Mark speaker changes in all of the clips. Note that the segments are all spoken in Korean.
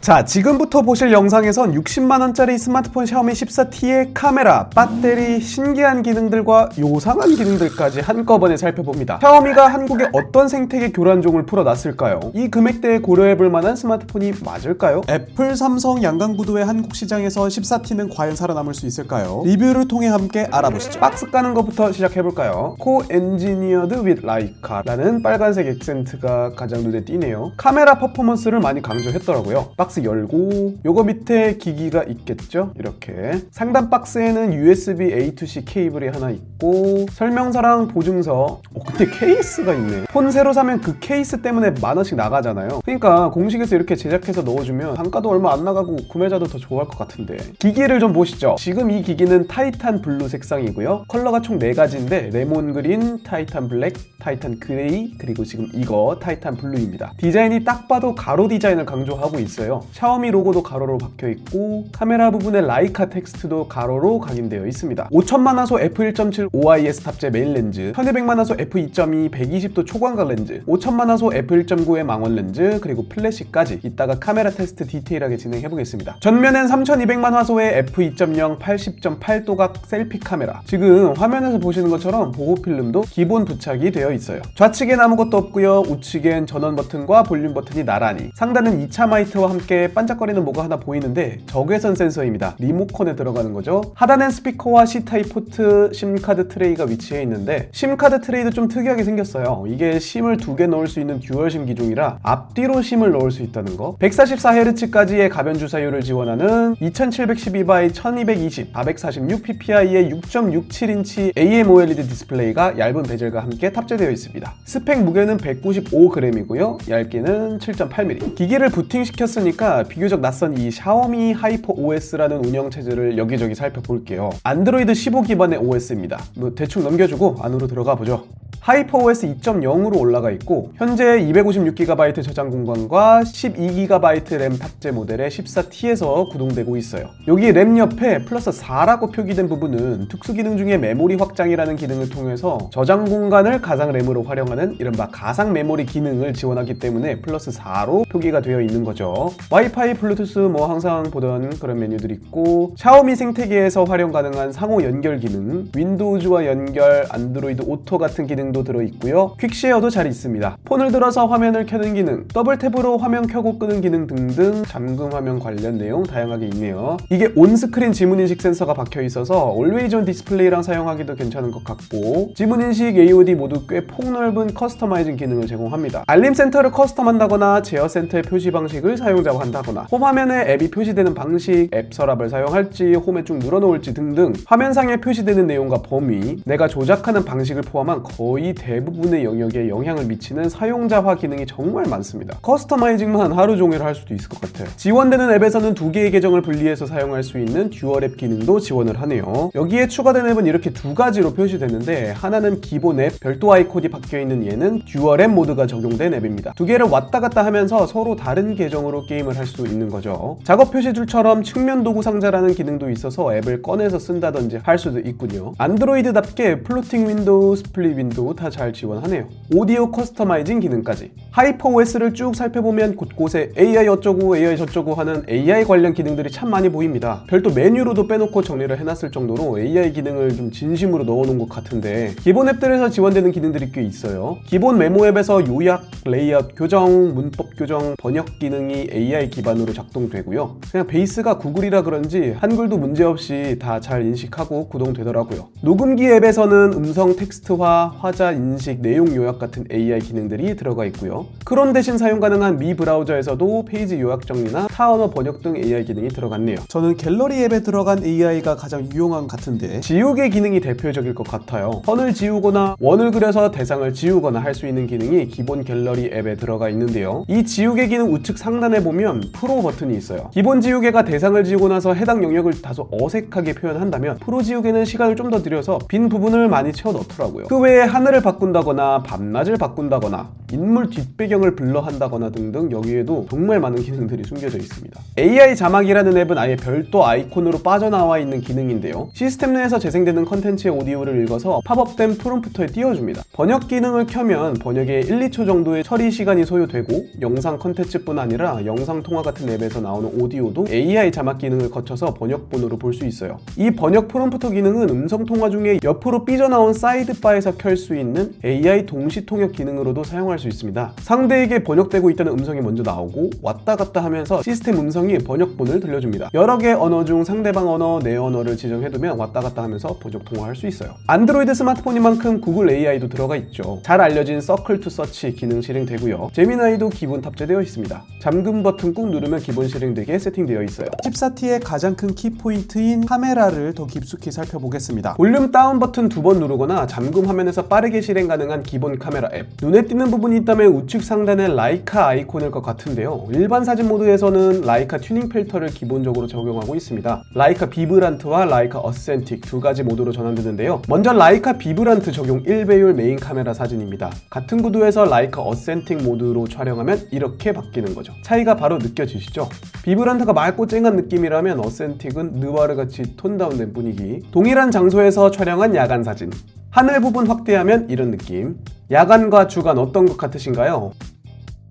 Speaker 1: 자, 지금부터 보실 영상에선 60만원짜리 스마트폰 샤오미 14T의 카메라, 배터리, 신기한 기능들과 요상한 기능들까지 한꺼번에 살펴봅니다. 샤오미가 한국에 어떤 생태계 교란종을 풀어놨을까요? 이 금액대에 고려해볼 만한 스마트폰이 맞을까요? 애플, 삼성, 양강구도의 한국 시장에서 14T는 과연 살아남을 수 있을까요? 리뷰를 통해 함께 알아보시죠. 박스 까는 것부터 시작해볼까요? Co-engineered with Leica 라는 빨간색 액센트가 가장 눈에 띄네요. 카메라 퍼포먼스를 많이 강조했더라고요. 박스 열고 요거 밑에 기기가 있겠죠? 이렇게 상단 박스에는 USB A to C 케이블이 하나 있고 설명서랑 보증서. 근데 케이스가 있네. 폰 새로 사면 그 케이스 때문에 만원씩 나가잖아요. 그러니까 공식에서 이렇게 제작해서 넣어주면 단가도 얼마 안 나가고 구매자도 더 좋아할 것 같은데. 기기를 좀 보시죠. 지금 이 기기는 타이탄 블루 색상이고요. 컬러가 총 4가지인데 레몬 그린, 타이탄 블랙, 타이탄 그레이, 그리고 지금 이거 타이탄 블루입니다. 디자인이 딱 봐도 가로 디자인을 강조하고 있어요. 샤오미 로고도 가로로 박혀있고 카메라 부분에 라이카 텍스트도 가로로 각인되어 있습니다. 5000만화소 f1.7 OIS 탑재 메인 렌즈, 1200만화소 f2.2 120도 초광각 렌즈, 5000만화소 f1.9의 망원 렌즈, 그리고 플래시까지 이따가 카메라 테스트 디테일하게 진행해보겠습니다. 전면엔 3200만화소의 f2.0 80.8도각 셀피 카메라, 지금 화면에서 보시는 것처럼 보호필름도 기본 부착이 되어 있어요. 좌측엔 아무것도 없고요. 우측엔 전원 버튼과 볼륨 버튼이 나란히, 상단은 2차 마이트와 함께 반짝거리는 뭐가 하나 보이는데 적외선 센서입니다. 리모컨에 들어가는 거죠. 하단엔 스피커와 C타입 포트, 심카드 트레이가 위치해 있는데 심카드 트레이도 좀 특이하게 생겼어요. 이게 심을 2개 넣을 수 있는 듀얼 심 기종이라 앞뒤로 심을 넣을 수 있다는 거. 144Hz까지의 가변 주사율을 지원하는 2712x 1220 446ppi의 6.67인치 AMOLED 디스플레이가 얇은 베젤과 함께 탑재되어 있습니다. 스펙 무게는 195g이고요. 얇기는 7.8mm. 기기를 부팅시켰으니까 비교적 낯선 이 샤오미 하이퍼 OS라는 운영체제를 여기저기 살펴볼게요. 안드로이드 15 기반의 OS입니다. 대충 넘겨주고 안으로 들어가 보죠. 하이퍼OS 2.0으로 올라가 있고 현재 256GB 저장 공간과 12GB 램 탑재 모델의 14T에서 구동되고 있어요. 여기 램 옆에 플러스 4라고 표기된 부분은 특수 기능 중에 메모리 확장이라는 기능을 통해서 저장 공간을 가상 램으로 활용하는 이른바 가상 메모리 기능을 지원하기 때문에 플러스 4로 표기가 되어 있는 거죠. 와이파이, 블루투스 항상 보던 그런 메뉴들이 있고 샤오미 생태계에서 활용 가능한 상호 연결 기능, 윈도우즈와 연결, 안드로이드 오토 같은 기능 도 들어있고요. 퀵쉐어도 잘 있습니다. 폰을 들어서 화면을 켜는 기능, 더블 탭으로 화면 켜고 끄는 기능 등등 잠금 화면 관련 내용 다양하게 있네요. 이게 온스크린 지문인식 센서가 박혀있어서 Always On 디스플레이랑 사용하기도 괜찮은 것 같고 지문인식 AOD 모두 꽤 폭넓은 커스터마이징 기능을 제공합니다. 알림 센터를 커스텀한다거나 제어 센터의 표시 방식을 사용자와 한다거나 홈 화면에 앱이 표시되는 방식, 앱 서랍을 사용할지 홈에 쭉 늘어놓을지 등등 화면상에 표시되는 내용과 범위, 내가 조작하는 방식을 포함한 거의 대부분의 영역에 영향을 미치는 사용자화 기능이 정말 많습니다. 커스터마이징만 하루 종일 할 수도 있을 것 같아요. 지원되는 앱에서는 2개의 계정을 분리해서 사용할 수 있는 듀얼 앱 기능도 지원을 하네요. 여기에 추가된 앱은 이렇게 2가지로 표시되는데 하나는 기본 앱, 별도 아이콘이 박혀있는 얘는 듀얼 앱 모드가 적용된 앱입니다. 2개를 왔다 갔다 하면서 서로 다른 계정으로 게임을 할 수 있는 거죠. 작업 표시줄처럼 측면 도구 상자라는 기능도 있어서 앱을 꺼내서 쓴다든지 할 수도 있군요. 안드로이드답게 플로팅 윈도우, 스플릿 윈도우 다 잘 지원하네요. 오디오 커스터마이징 기능까지. 하이퍼OS를 쭉 살펴보면 곳곳에 AI 어쩌고 AI 저쩌고 하는 AI 관련 기능들이 참 많이 보입니다. 별도 메뉴로도 빼놓고 정리를 해놨을 정도로 AI 기능을 좀 진심으로 넣어놓은 것 같은데 기본 앱들에서 지원되는 기능들이 꽤 있어요. 기본 메모 앱에서 요약, 레이아웃 교정, 문법 교정, 번역 기능이 AI 기반으로 작동되고요. 그냥 베이스가 구글이라 그런지 한글도 문제없이 다 잘 인식하고 구동되더라고요. 녹음기 앱에서는 음성 텍스트화, 화자 인식, 내용 요약 같은 AI 기능들이 들어가 있고요. 크롬 대신 사용 가능한 미 브라우저에서도 페이지 요약 정리나 타 언어 번역 등 AI 기능이 들어갔네요. 저는 갤러리 앱에 들어간 AI가 가장 유용한 것 같은데 지우개 기능이 대표적일 것 같아요. 선을 지우거나 원을 그려서 대상을 지우거나 할 수 있는 기능이 기본 갤러리 앱에 들어가 있는데요. 이 지우개 기능 우측 상단에 보면 프로 버튼이 있어요. 기본 지우개가 대상을 지우고 나서 해당 영역을 다소 어색하게 표현한다면 프로 지우개는 시간을 좀 더 들여서 빈 부분을 많이 채워 넣더라고요. 그 외에 하늘을 바꾼다거나 밤낮을 바꾼다거나 인물 뒷배경을 블러한다거나 등등 여기에도 정말 많은 기능들이 숨겨져 있습니다. AI 자막이라는 앱은 아예 별도 아이콘으로 빠져나와 있는 기능인데요. 시스템 내에서 재생되는 컨텐츠의 오디오를 읽어서 팝업된 프롬프터에 띄워줍니다. 번역 기능을 켜면 번역에 1, 2초 정도의 처리 시간이 소요되고 영상 컨텐츠뿐 아니라 영상 영상통화 같은 앱에서 나오는 오디오도 AI 자막 기능을 거쳐서 번역본으로 볼 수 있어요. 이 번역 프롬프터 기능은 음성통화 중에 옆으로 삐져나온 사이드바에서 켤 수 있는 AI 동시통역 기능으로도 사용할 수 있습니다. 상대에게 번역되고 있다는 음성이 먼저 나오고 왔다 갔다 하면서 시스템 음성이 번역본을 들려줍니다. 여러 개의 언어 중 상대방 언어, 내 언어를 지정해두면 왔다 갔다 하면서 번역 통화할 수 있어요. 안드로이드 스마트폰인 만큼 구글 AI도 들어가 있죠. 잘 알려진 서클 투 서치 기능 실행되고요. 제미나이도 기본 탑재되어 있습니다. 잠금 버튼 꾹 누르면 기본 실행되게 세팅되어 있어요. 14T의 가장 큰 키포인트인 카메라를 더 깊숙이 살펴보겠습니다. 볼륨 다운 버튼 2번 누르거나 잠금 화면에서 빠르게 실행 가능한 기본 카메라 앱. 눈에 띄는 부분이 있다면 우측 상단에 라이카 아이콘일 것 같은데요. 일반 사진 모드에서는 라이카 튜닝 필터를 기본적으로 적용하고 있습니다. 라이카 비브란트와 라이카 어센틱 두 가지 모드로 전환되는데요. 먼저 라이카 비브란트 적용 1배율 메인 카메라 사진입니다. 같은 구도에서 라이카 어센틱 모드로 촬영하면 이렇게 바뀌는 거죠. 차이가 바로 느껴지시죠? 비브란트가 맑고 쨍한 느낌이라면 어센틱은 느와르같이 톤 다운된 분위기. 동일한 장소에서 촬영한 야간 사진. 하늘 부분 확대하면 이런 느낌. 야간과 주간 어떤 것 같으신가요?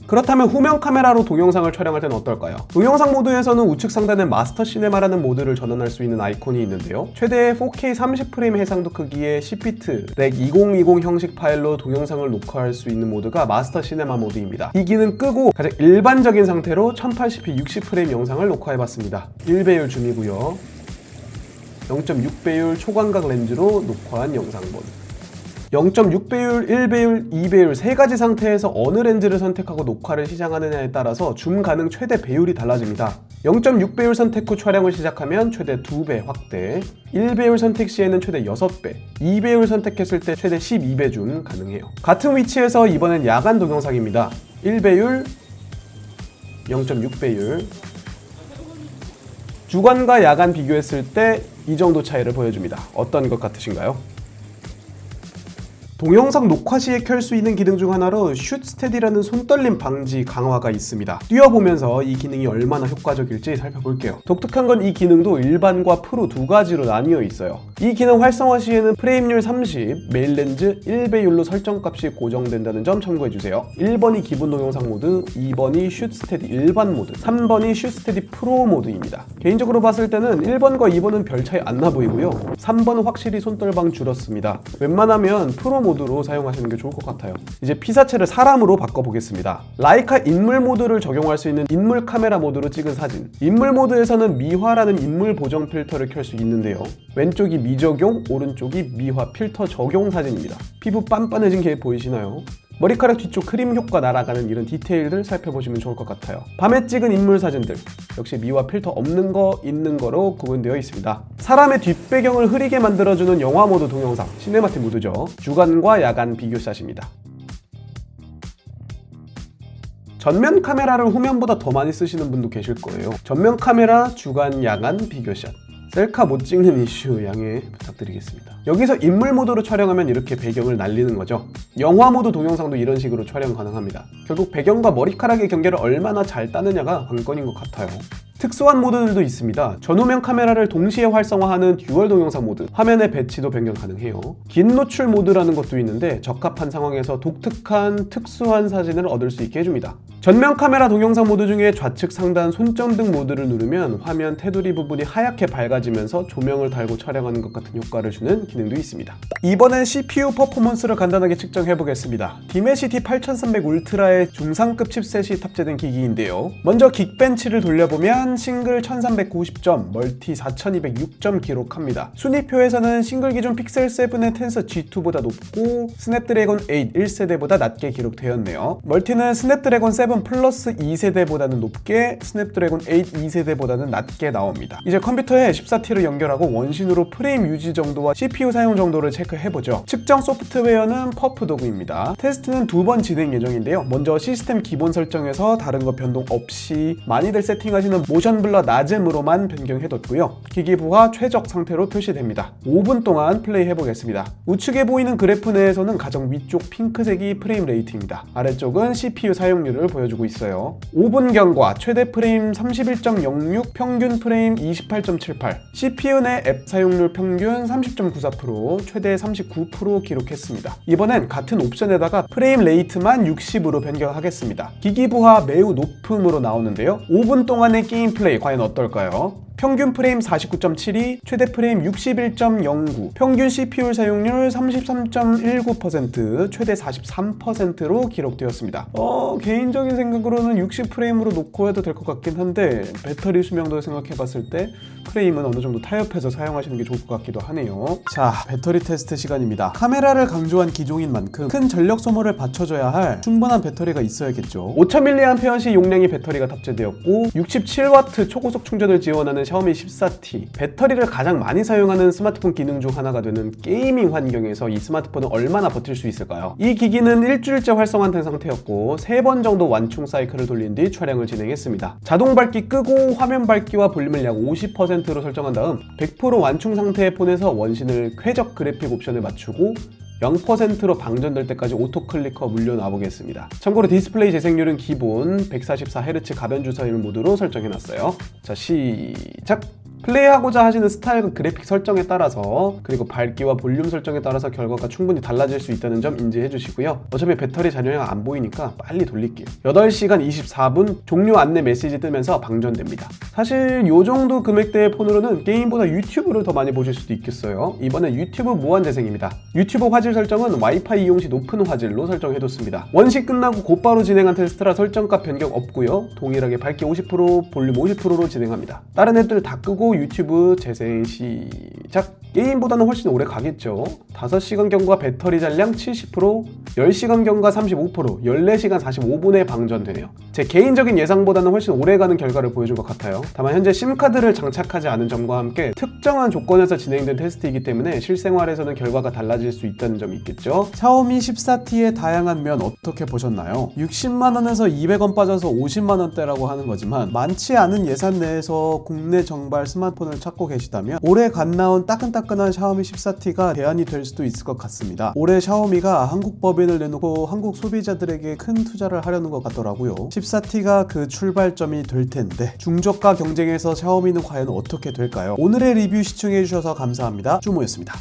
Speaker 1: 그렇다면 후면 카메라로 동영상을 촬영할 때는 어떨까요? 동영상 모드에서는 우측 상단에 마스터 시네마라는 모드를 전환할 수 있는 아이콘이 있는데요. 최대 4K 30프레임 해상도 크기의 10비트 렉 2020 형식 파일로 동영상을 녹화할 수 있는 모드가 마스터 시네마 모드입니다. 이 기능 끄고 가장 일반적인 상태로 1080p 60프레임 영상을 녹화해봤습니다. 1배율 줌이고요. 0.6배율 초광각 렌즈로 녹화한 영상 모드. 0.6배율, 1배율, 2배율 세 가지 상태에서 어느 렌즈를 선택하고 녹화를 시작하느냐에 따라서 줌 가능 최대 배율이 달라집니다. 0.6배율 선택 후 촬영을 시작하면 최대 2배 확대, 1배율 선택 시에는 최대 6배, 2배율 선택했을 때 최대 12배 줌 가능해요. 같은 위치에서 이번엔 야간 동영상입니다. 1배율, 0.6배율. 주간과 야간 비교했을 때 이 정도 차이를 보여줍니다. 어떤 것 같으신가요? 동영상 녹화 시에 켤 수 있는 기능 중 하나로 슛 스테디라는 손떨림 방지 강화가 있습니다. 뛰어보면서 이 기능이 얼마나 효과적일지 살펴볼게요. 독특한 건 이 기능도 일반과 프로 두 가지로 나뉘어 있어요. 이 기능 활성화 시에는 프레임률 30, 메인 렌즈 1배율로 설정값이 고정된다는 점 참고해주세요. 1번이 기본 동영상 모드, 2번이 슛 스테디 일반 모드, 3번이 슛 스테디 프로 모드입니다. 개인적으로 봤을 때는 1번과 2번은 별 차이 안 나 보이고요. 3번은 확실히 손떨방 줄었습니다. 웬만하면 프로 모드로 사용하시는 게 좋을 것 같아요. 이제 피사체를 사람으로 바꿔보겠습니다. 라이카 인물 모드를 적용할 수 있는 인물 카메라 모드로 찍은 사진. 인물 모드에서는 미화라는 인물 보정 필터를 켤 수 있는데요. 왼쪽이 미적용, 오른쪽이 미화 필터 적용 사진입니다. 피부 빤빤해진 게 보이시나요? 머리카락 뒤쪽 크림 효과 날아가는 이런 디테일들 살펴보시면 좋을 것 같아요. 밤에 찍은 인물 사진들 역시 미화 필터 없는 거, 있는 거로 구분되어 있습니다. 사람의 뒷배경을 흐리게 만들어주는 영화 모드 동영상, 시네마틱 모드죠. 주간과 야간 비교샷입니다. 전면 카메라를 후면보다 더 많이 쓰시는 분도 계실 거예요. 전면 카메라, 주간, 야간 비교샷. 셀카 못 찍는 이슈 양해 부탁드리겠습니다. 여기서 인물 모드로 촬영하면 이렇게 배경을 날리는 거죠. 영화 모드 동영상도 이런 식으로 촬영 가능합니다. 결국 배경과 머리카락의 경계를 얼마나 잘 따느냐가 관건인 것 같아요. 특수한 모드들도 있습니다. 전후면 카메라를 동시에 활성화하는 듀얼 동영상 모드, 화면의 배치도 변경 가능해요. 긴 노출 모드라는 것도 있는데 적합한 상황에서 독특한 특수한 사진을 얻을 수 있게 해줍니다. 전면 카메라 동영상 모드 중에 좌측 상단 손전등 모드를 누르면 화면 테두리 부분이 하얗게 밝아지면서 조명을 달고 촬영하는 것 같은 효과를 주는 기능도 있습니다. 이번엔 CPU 퍼포먼스를 간단하게 측정해 보겠습니다. 디메시티 8300 울트라의 중상급 칩셋이 탑재된 기기인데요. 먼저 긱벤치를 돌려보면 싱글 1390점, 멀티 4206점 기록합니다. 순위표에서는 싱글 기준 픽셀 7의 텐서 G2보다 높고 스냅드래곤 8 1세대보다 낮게 기록되었네요. 멀티는 스냅드래곤 7 플러스 2세대보다는 높게, 스냅드래곤 8 2세대보다는 낮게 나옵니다. 이제 컴퓨터에 14T를 연결하고 원신으로 프레임 유지 정도와 CPU 사용 정도를 체크해보죠. 측정 소프트웨어는 퍼프도그입니다. 테스트는 2번 진행 예정인데요. 먼저 시스템 기본 설정에서 다른 거 변동 없이 많이들 세팅하시는 모션 블러 낮음으로만 변경해뒀고요. 기기부하 최적 상태로 표시됩니다. 5분 동안 플레이 해보겠습니다. 우측에 보이는 그래프 내에서는 가장 위쪽 핑크색이 프레임 레이트입니다. 아래쪽은 CPU 사용률을 보여주고 있어요. 5분 경과 최대 프레임 31.06, 평균 프레임 28.78, CPU 내 앱 사용률 평균 30.94%, 최대 39% 기록했습니다. 이번엔 같은 옵션에다가 프레임 레이트만 60으로 변경하겠습니다. 기기부하 매우 높음으로 나오는데요. 5분 동안의 게임 플레이 과연 어떨까요? 평균 프레임 49.72, 최대 프레임 61.09, 평균 CPU 사용률 33.19%, 최대 43%로 기록되었습니다. 개인적인 생각으로는 60프레임으로 놓고 해도 될 것 같긴 한데 배터리 수명도 생각해봤을 때 프레임은 어느 정도 타협해서 사용하시는 게 좋을 것 같기도 하네요. 자, 배터리 테스트 시간입니다. 카메라를 강조한 기종인 만큼 큰 전력 소모를 받쳐줘야 할 충분한 배터리가 있어야겠죠. 5000mAh 용량의 배터리가 탑재되었고 67W 초고속 충전을 지원하는 샤오미 14T. 배터리를 가장 많이 사용하는 스마트폰 기능 중 하나가 되는 게이밍 환경에서 이 스마트폰은 얼마나 버틸 수 있을까요? 이 기기는 일주일째 활성화된 상태였고 3번 정도 완충 사이클을 돌린 뒤 촬영을 진행했습니다. 자동 밝기 끄고 화면 밝기와 볼륨을 약 50%로 설정한 다음 100% 완충 상태의 폰에서 원신을 쾌적 그래픽 옵션을 맞추고 0%로 방전될 때까지 오토 클리커 물려놔 보겠습니다. 참고로 디스플레이 재생률은 기본 144Hz 가변 주사율 모드로 설정해놨어요. 자, 시작! 플레이하고자 하시는 스타일과 그래픽 설정에 따라서 그리고 밝기와 볼륨 설정에 따라서 결과가 충분히 달라질 수 있다는 점 인지해 주시고요. 어차피 배터리 잔여량 안 보이니까 빨리 돌릴게요. 8시간 24분 종료 안내 메시지 뜨면서 방전됩니다. 사실 이 정도 금액대의 폰으로는 게임보다 유튜브를 더 많이 보실 수도 있겠어요. 이번엔 유튜브 무한 재생입니다. 유튜브 화질 설정은 와이파이 이용 시 높은 화질로 설정해뒀습니다. 원시 끝나고 곧바로 진행한 테스트라 설정값 변경 없고요. 동일하게 밝기 50%, 볼륨 50%로 진행합니다. 다른 앱들 다 끄고 유튜브 재생 시작! 게임보다는 훨씬 오래 가겠죠. 5시간 경과 배터리 잔량 70%, 10시간 경과 35%, 14시간 45분에 방전되네요. 제 개인적인 예상보다는 훨씬 오래가는 결과를 보여준 것 같아요. 다만 현재 심카드를 장착하지 않은 점과 함께 특정한 조건에서 진행된 테스트이기 때문에 실생활에서는 결과가 달라질 수 있다는 점이 있겠죠. 샤오미 14T의 다양한 면 어떻게 보셨나요? 60만원에서 200원 빠져서 50만원대라고 하는 거지만 많지 않은 예산 내에서 국내 정발 스마트폰을 찾고 계시다면 올해 갓 나온 따끈따끈한 샤오미 14T가 대안이 될 수도 있을 것 같습니다. 올해 샤오미가 한국 법인을 내놓고 한국 소비자들에게 큰 투자를 하려는 것 같더라고요. 14T가 그 출발점이 될 텐데 중저가 경쟁에서 샤오미는 과연 어떻게 될까요? 오늘의 리뷰 시청해주셔서 감사합니다. 쭈모였습니다.